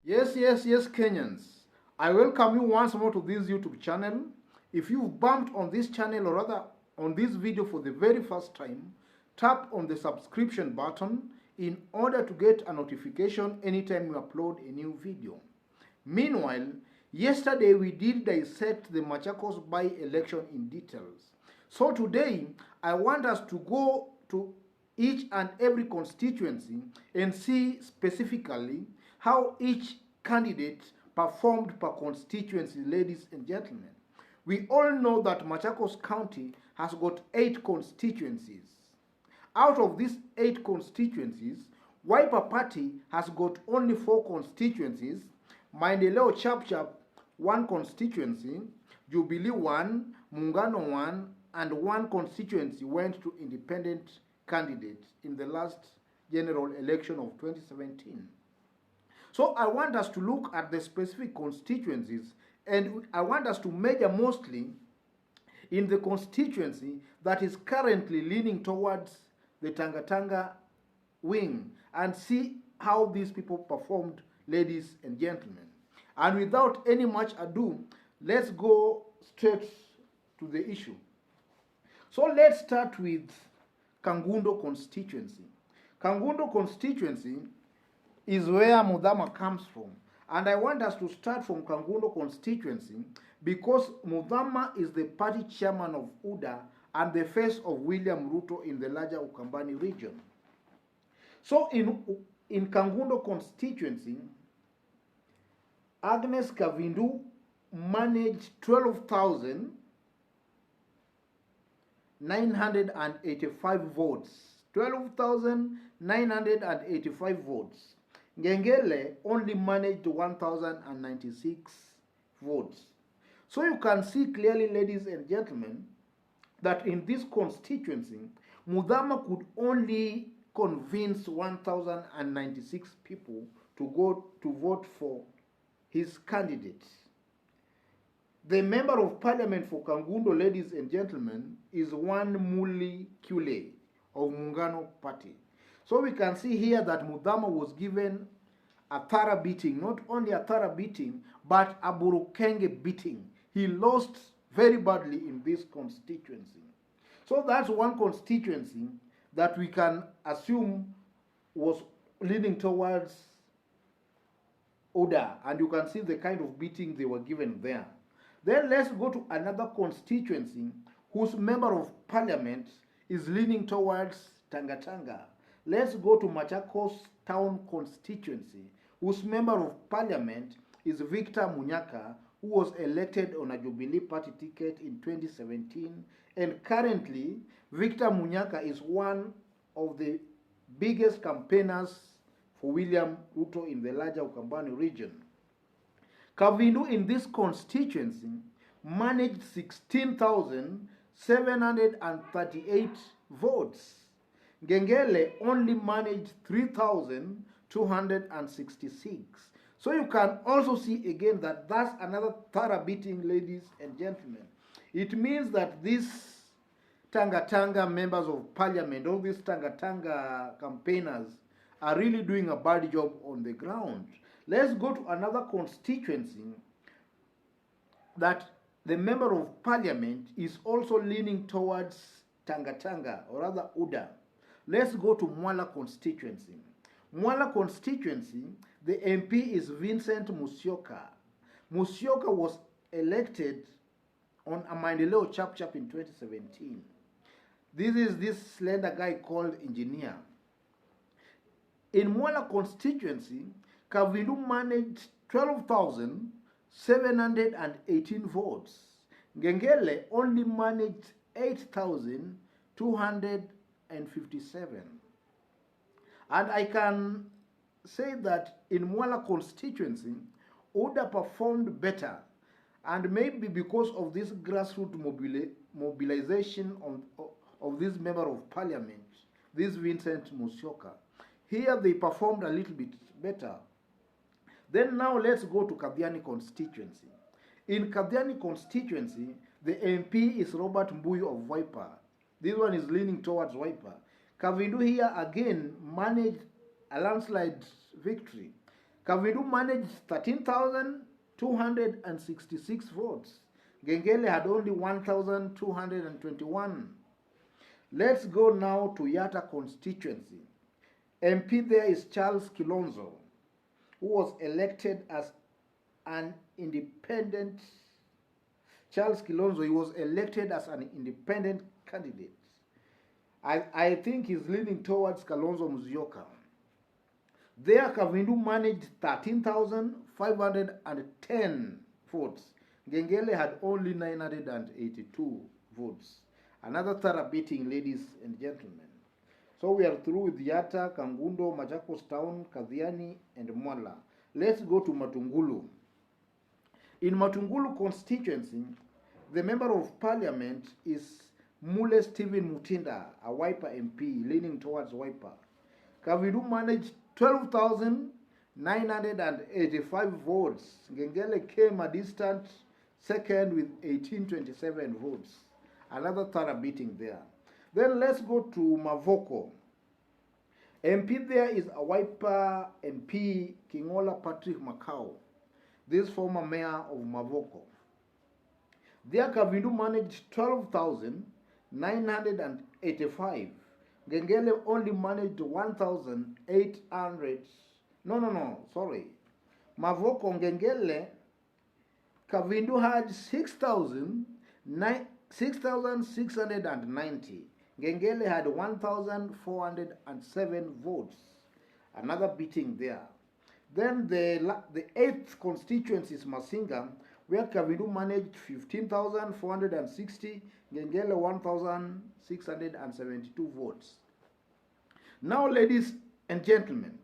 Yes, Kenyans. I welcome you once more to this YouTube channel. If you've bumped on this channel or rather on this video for the very first time, tap on the subscription button in order to get a notification anytime we upload a new video. Meanwhile, yesterday we did dissect the Machakos by-election in details. So today, I want us to go to each and every constituency and see specifically how each candidate performed per constituency, ladies and gentlemen. We all know that Machakos County has got 8 constituencies. Out of these 8 constituencies, Wiper Party has got only 4 constituencies, Maendeleo Chapchap 1 constituency, Jubilee 1, Muungano 1, and 1 constituency went to independent candidates in the last general election of 2017. So I want us to look at the specific constituencies, and I want us to measure mostly in the constituency that is currently leaning towards the Tanga wing and see how these people performed, ladies and gentlemen. And without any much ado, let's go straight to the issue. So let's start with Kangundo constituency. Kangundo constituency is where Mudhama comes from. And I want us to start from Kangundo constituency because Mudhama is the party chairman of UDA and the face of William Ruto in the larger Ukambani region. So in Kangundo constituency, Agnes Kavindu managed 12,985 votes. 12,985 votes. Ngengele only managed 1,096 votes. So you can see clearly, ladies and gentlemen, that in this constituency, Mudhama could only convince 1,096 people to go to vote for his candidate. The member of parliament for Kangundo, ladies and gentlemen, is one Muli Kule of Muungano Party. So we can see here that Mudhama was given a thorough beating, not only a thorough beating, but a Burukenge beating. He lost very badly in this constituency. So that's one constituency that we can assume was leaning towards UDA, and you can see the kind of beating they were given there. Then let's go to another constituency whose member of parliament is leaning towards Tanga. Let's go to Machakos town constituency whose member of parliament is Victor Munyaka, who was elected on a Jubilee Party ticket in 2017, and currently Victor Munyaka is one of the biggest campaigners for William Ruto in the larger Ukambani region. Kavindu in this constituency managed 16,738 votes. Ngengele only managed 3,266. So you can also see again that that's another thorough beating, ladies and gentlemen. It means that these Tanga members of parliament, all these Tanga campaigners, are really doing a bad job on the ground. Let's go to another constituency that the member of parliament is also leaning towards Tanga, or rather UDA. Let's go to Mwala constituency. Mwala constituency, the MP is Vincent Musyoka. Musyoka was elected on a Maendeleo Chapchap in 2017. This is this slender guy called Engineer. In Mwala constituency, Kavindu managed 12,718 votes. Ngengele only managed 8,257. And I can say that in Mwala constituency, UDA performed better, and maybe because of this grassroots mobilization of this member of parliament, this Vincent Musyoka. Here they performed a little bit better. Then now let's go to Kadhiani constituency. In Kadhiani constituency, the MP is Robert Mbuyu of Wiper. This one is leaning towards Wiper. Kavindu here again managed a landslide victory. Kavindu managed 13,266 votes. Gengele had only 1,221. Let's go now to Yatta constituency. MP there is Charles Kilonzo, who was elected as an independent. Charles Kilonzo, he was elected as an independent candidate. I think he's leaning towards Kalonzo Musyoka. There, Kavindu managed 13,510 votes. Gengele had only 982 votes. Another thorough beating, ladies and gentlemen. So we are through with Yatta, Kangundo, Machakos Town, Kadhiani, and Mwala. Let's go to Matungulu. In Matungulu constituency, the member of parliament is Mule Stephen Mutinda, a Wiper MP, leaning towards Wiper. Kavindu managed 12,985 votes. Gengele came a distant second with 1827 votes. Another thorough beating there. Then let's go to Mavoko. MP there is a Wiper MP, Kingola Patrick Makau, this former mayor of Mavoko. There, Kavindu managed 12,985. Gengele only managed 1,800. Sorry. Mavoko Gengele, Kavindu had 6,690. Gengele had 1,407 votes. Another beating there. Then the 8th constituency is Masinga, where Kavindu managed 15,460, Gengele 1,672 votes. Now, ladies and gentlemen,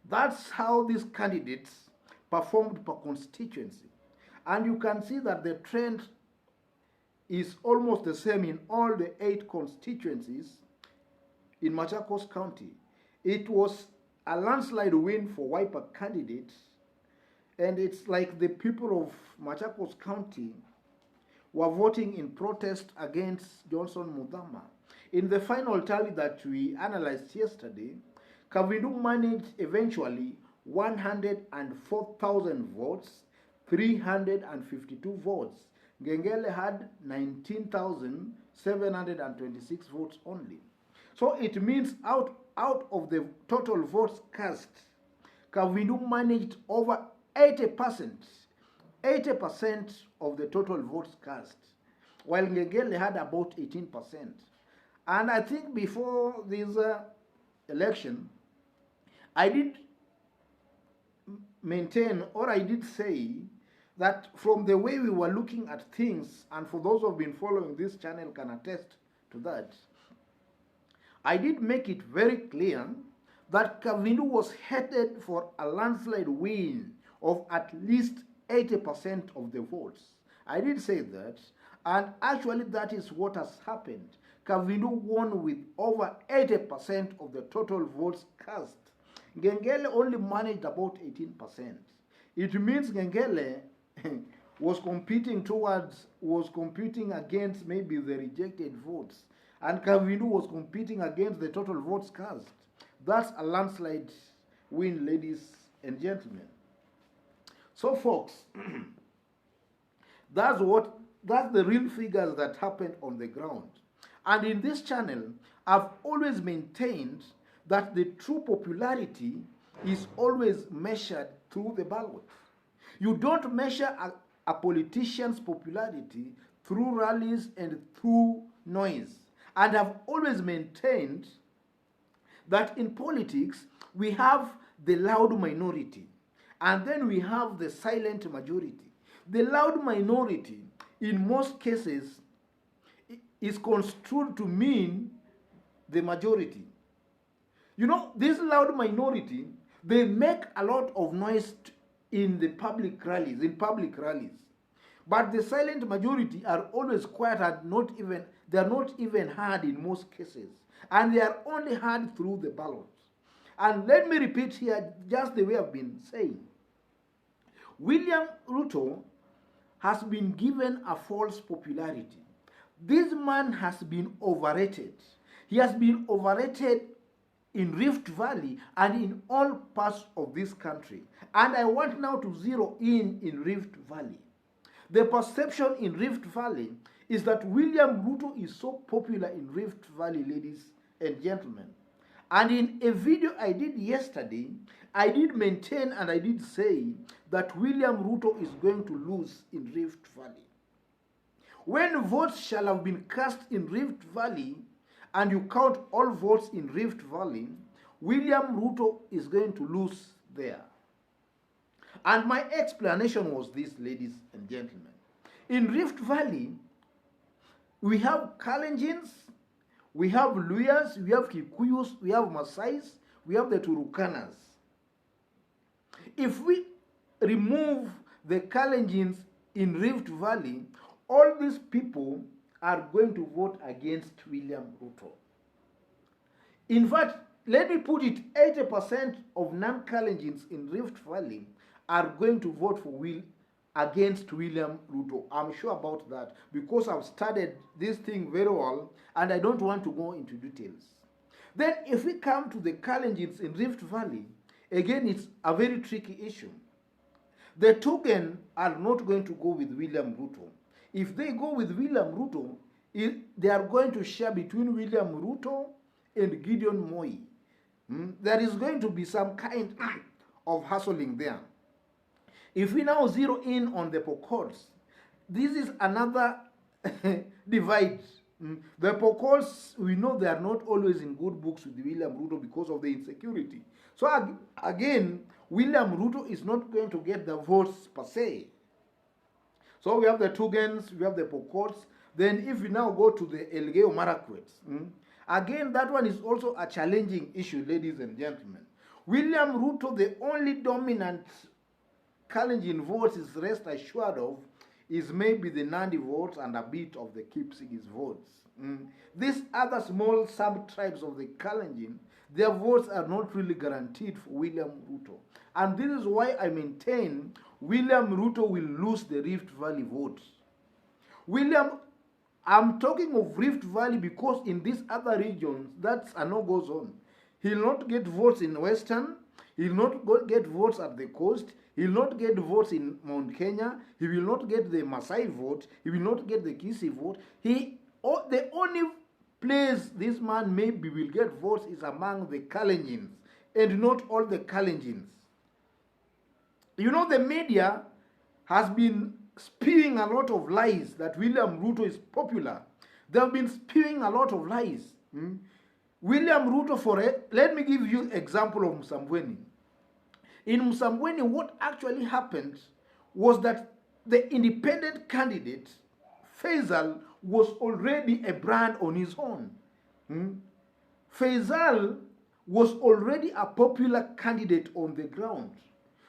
that's how these candidates performed per constituency. And you can see that the trend is almost the same in all the 8 constituencies in Machakos County. It was a landslide win for Wiper candidates, and it's like the people of Machakos County were voting in protest against Johnson Muthama. In the final tally that we analyzed yesterday, Kavindu managed eventually 104,000 votes, 352 votes. Gengele had 19,726 votes only. So it means out of the total votes cast, Kavindu managed over 80% of the total votes cast, while Gengele had about 18%. And I think before this election, I did maintain, or I did say, that from the way we were looking at things, and for those who have been following this channel can attest to that, I did make it very clear that Kavindu was headed for a landslide win of at least 80% of the votes. I did say that, and actually that is what has happened. Kavindu won with over 80% of the total votes cast. Gengele only managed about 18%. It means Gengele was competing against maybe the rejected votes, and Kavindu was competing against the total votes cast. That's a landslide win, ladies and gentlemen. So, folks, that's the real figures that happened on the ground. And in this channel, I've always maintained that the true popularity is always measured through the ballot. You don't measure a politician's popularity through rallies and through noise. And I've always maintained that in politics, we have the loud minority, and then we have the silent majority. The loud minority, in most cases, is construed to mean the majority. You know, this loud minority, they make a lot of noise in the public rallies, But the silent majority are always quiet and they are not even heard in most cases. And they are only heard through the ballot. And let me repeat here just the way I've been saying. William Ruto has been given a false popularity. This man has been overrated. He has been overrated in Rift Valley, and in all parts of this country. And I want now to zero in Rift Valley. The perception in Rift Valley is that William Ruto is so popular in Rift Valley, ladies and gentlemen. And in a video I did yesterday, I did maintain and I did say that William Ruto is going to lose in Rift Valley. When votes shall have been cast in Rift Valley, and you count all votes in Rift Valley, William Ruto is going to lose there. And my explanation was this, ladies and gentlemen. In Rift Valley, we have Kalenjins, we have Luyas, we have Kikuyus, we have Masais, we have the Turukanas. If we remove the Kalenjins in Rift Valley, all these people are going to vote against William Ruto. In fact, let me put it, 80% of non-Kalenjins in Rift Valley are going to vote against William Ruto. I'm sure about that because I've studied this thing very well and I don't want to go into details. Then if we come to the Kalenjins in Rift Valley, again it's a very tricky issue. The Tugen are not going to go with William Ruto. If they go with William Ruto, they are going to share between William Ruto and Gideon Moi. There is going to be some kind of hustling there. If we now zero in on the Pokols, this is another divide. The Pokols, we know they are not always in good books with William Ruto because of the insecurity. So again, William Ruto is not going to get the votes per se. So we have the Tugens, we have the Pokols. Then if we now go to the Elgeyo Marakwet, again that one is also a challenging issue, ladies and gentlemen. William Ruto, the only dominant Kalenjin votes is rest assured of is maybe the Nandi votes and a bit of the Kipsigis votes. These other small sub-tribes of the Kalenjin, their votes are not really guaranteed for William Ruto. And this is why I maintain William Ruto will lose the Rift Valley votes. I'm talking of Rift Valley because in these other regions, that's a no-go zone. He'll not get votes in Western, he'll not get votes at the coast, he'll not get votes in Mount Kenya, he will not get the Maasai vote, he will not get the Kisii vote. The only place this man maybe will get votes is among the Kalenjins, and not all the Kalenjins. You know, the media has been spewing a lot of lies that William Ruto is popular. They have been spewing a lot of lies. William Ruto, let me give you example of Msambweni. In Msambweni, what actually happened was that the independent candidate, Faisal, was already a brand on his own. Faisal was already a popular candidate on the ground.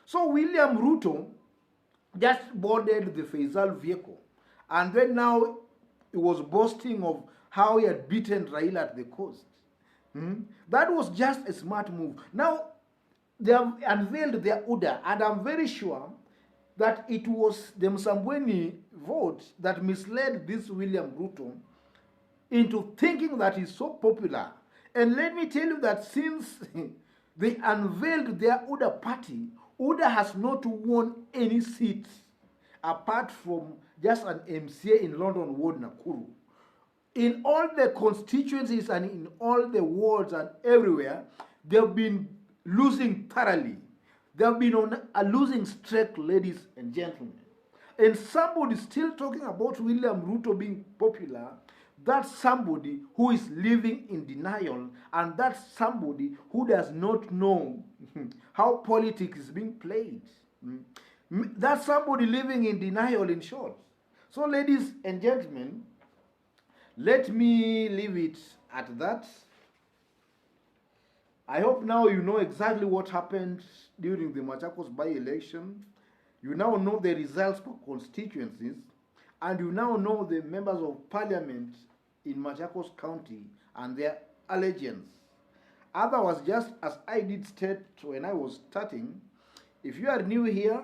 So William Ruto just boarded the Faisal vehicle. And then now he was boasting of how he had beaten Raila at the coast. That was just a smart move. Now, they have unveiled their order, and I'm very sure that it was the Msambweni vote that misled this William Ruto into thinking that he's so popular. And let me tell you that since they unveiled their UDA party, UDA has not won any seats apart from just an MCA in London Ward, Nakuru. In all the constituencies and in all the wards and everywhere, they've been losing thoroughly. They've been on a losing streak, ladies and gentlemen. And somebody still talking about William Ruto being popular, that's somebody who is living in denial, and that's somebody who does not know how politics is being played. That's somebody living in denial, in short. So, ladies and gentlemen, let me leave it at that. I hope now you know exactly what happened during the Machakos by-election. You now know the results for constituencies, and you now know the members of parliament in Machakos County and their allegiance. Otherwise, just as I did state when I was starting, if you are new here,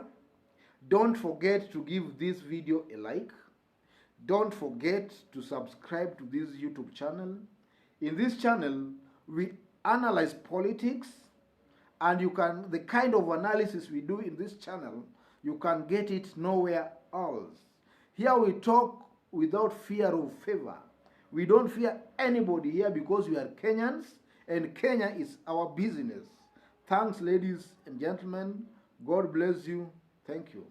don't forget to give this video a like. Don't forget to subscribe to this YouTube channel. In this channel, we analyze politics, and the kind of analysis we do in this channel, you can get it nowhere else. Here we talk without fear of favor. We don't fear anybody here because we are Kenyans, and Kenya is our business. Thanks, ladies and gentlemen. God bless you. Thank you.